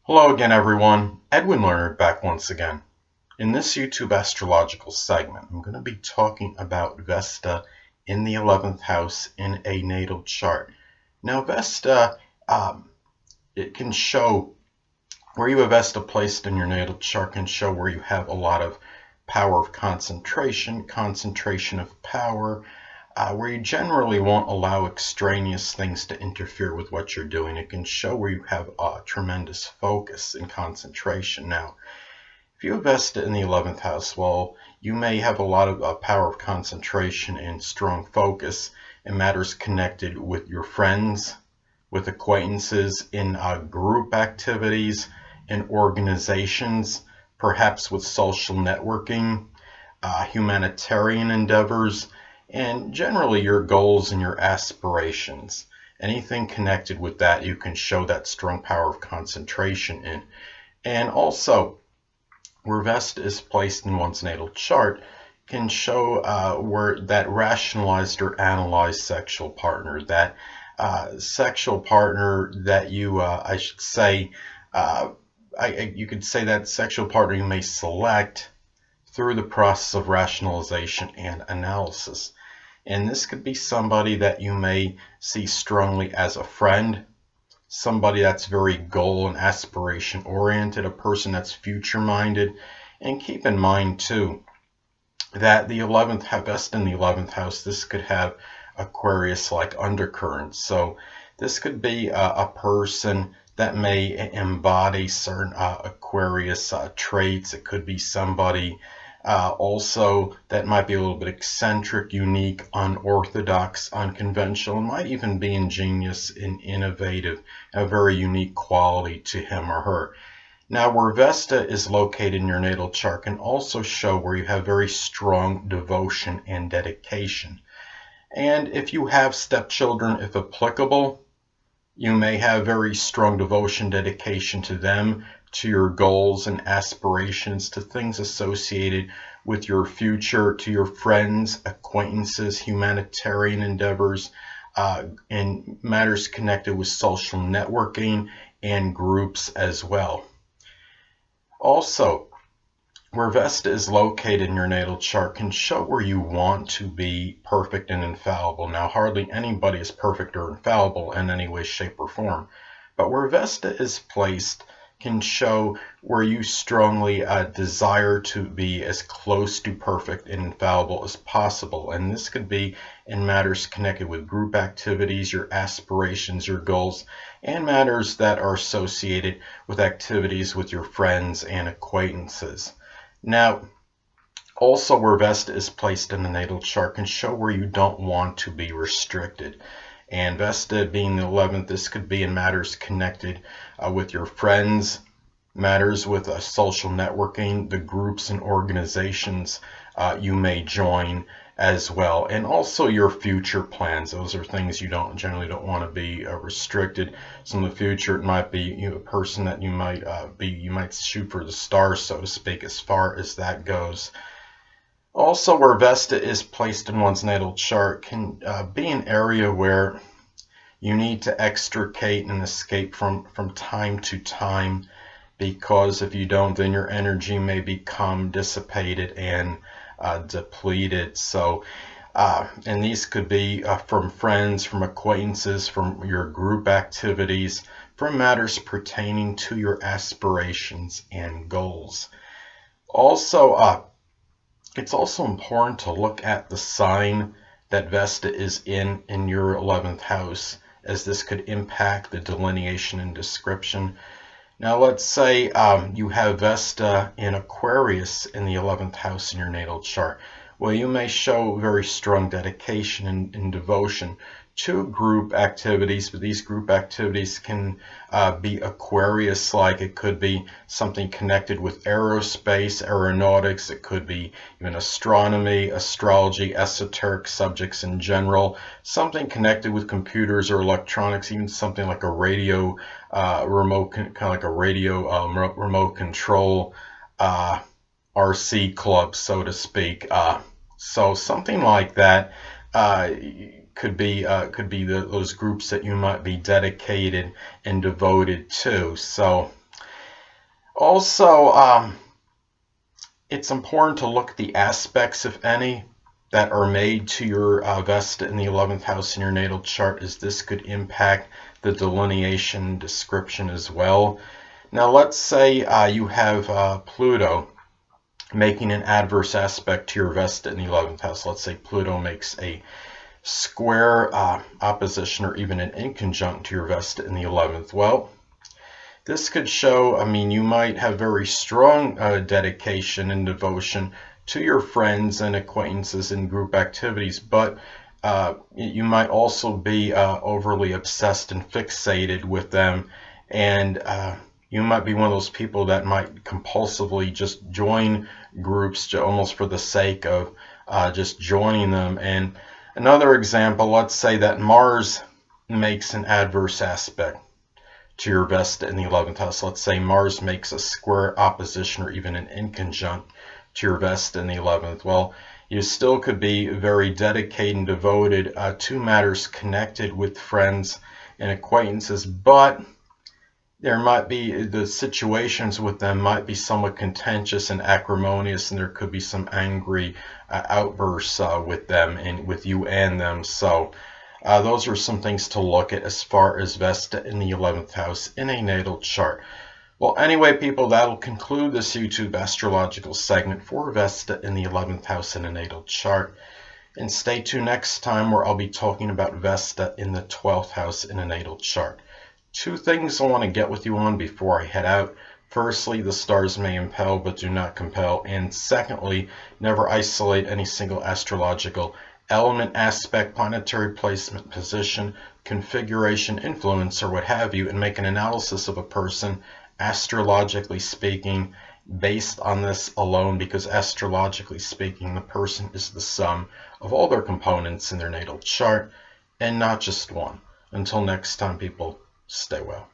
Hello again, everyone. Edwin Learnard back once again. In this YouTube astrological segment, I'm going to be talking about Vesta in the 11th house in a natal chart. Now, Vesta, it can show where you have Vesta placed in your natal chart, can show where you have a lot of power of concentration of power, where you generally won't allow extraneous things to interfere with what you're doing. It can show where you have tremendous focus and concentration. Now, if you invest in the 11th house, well, you may have a lot of power of concentration and strong focus in matters connected with your friends, with acquaintances, in group activities, in organizations, perhaps with social networking, humanitarian endeavors, and generally your goals and your aspirations. Anything connected with that, you can show that strong power of concentration in. And also, where Vesta is placed in one's natal chart can show where that rationalized or analyzed sexual partner, that sexual partner that you, I should say, you could say that sexual partner you may select through the process of rationalization and analysis. And this could be somebody that you may see strongly as a friend, somebody that's very goal and aspiration oriented, a person that's future minded. And keep in mind too that the 11th Vesta in the 11th house, this could have Aquarius like undercurrents. So this could be a person that may embody certain Aquarius traits. It could be somebody also that might be a little bit eccentric, unique, unorthodox, unconventional, and might even be ingenious and innovative, a very unique quality to him or her. Now, where Vesta is located in your natal chart can also show where you have very strong devotion and dedication. And if you have stepchildren, if applicable, you may have very strong devotion, dedication to them, to your goals and aspirations, to things associated with your future, to your friends, acquaintances, humanitarian endeavors, and matters connected with social networking and groups as well. Also, where Vesta is located in your natal chart can show where you want to be perfect and infallible. Now, hardly anybody is perfect or infallible in any way, shape, or form. But where Vesta is placed can show where you strongly desire to be as close to perfect and infallible as possible. And this could be in matters connected with group activities, your aspirations, your goals, and matters that are associated with activities with your friends and acquaintances. Now, also where Vesta is placed in the natal chart can show where you don't want to be restricted. And Vesta being the 11th, this could be in matters connected with your friends, matters with social networking, the groups and organizations you may join as well, and also your future plans. Those are things you generally don't want to be restricted. So in the future, it might be a person that you might shoot for the stars, so to speak, as far as that goes. Also, where Vesta is placed in one's natal chart can be an area where you need to extricate and escape from time to time, because if you don't, then your energy may become dissipated and depleted. So, and these could be from friends, from acquaintances, from your group activities, from matters pertaining to your aspirations and goals. Also, it's also important to look at the sign that Vesta is in your 11th house, as this could impact the delineation and description. Now, let's say you have Vesta in Aquarius in the 11th house in your natal chart. Well, you may show very strong dedication and devotion to group activities, but these group activities can be Aquarius-like. It could be something connected with aerospace, aeronautics. It could be even astronomy, astrology, esoteric subjects in general, something connected with computers or electronics, even something like a radio remote, kind of like a radio remote control RC club, so to speak. So something like that could be those groups that you might be dedicated and devoted to. So Also, it's important to look at the aspects, if any, that are made to your Vesta in the 11th house in your natal chart, as this could impact the delineation description as well. Now, let's say you have Pluto making an adverse aspect to your Vesta in the 11th house. Let's say Pluto makes a square opposition or even an inconjunct to your Vesta in the 11th. Well, this could show, I mean, you might have very strong dedication and devotion to your friends and acquaintances in group activities, but you might also be overly obsessed and fixated with them, and you might be one of those people that might compulsively just join groups almost for the sake of just joining them. And another example, let's say that Mars makes an adverse aspect to your Vesta in the 11th house. Let's say Mars makes a square opposition or even an inconjunct to your Vesta in the 11th. Well, you still could be very dedicated and devoted to matters connected with friends and acquaintances, but there might be the situations with them might be somewhat contentious and acrimonious, and there could be some angry outbursts with them and with you and them. So those are some things to look at as far as Vesta in the 11th house in a natal chart. Well, anyway, people, that'll conclude this YouTube astrological segment for Vesta in the 11th house in a natal chart. And stay tuned next time, where I'll be talking about Vesta in the 12th house in a natal chart. Two things I want to get with you on before I head out. Firstly, the stars may impel but do not compel. And secondly, never isolate any single astrological element, aspect, planetary placement, position, configuration, influence, or what have you, and make an analysis of a person, astrologically speaking, based on this alone, because astrologically speaking, the person is the sum of all their components in their natal chart, and not just one. Until next time, people, stay well.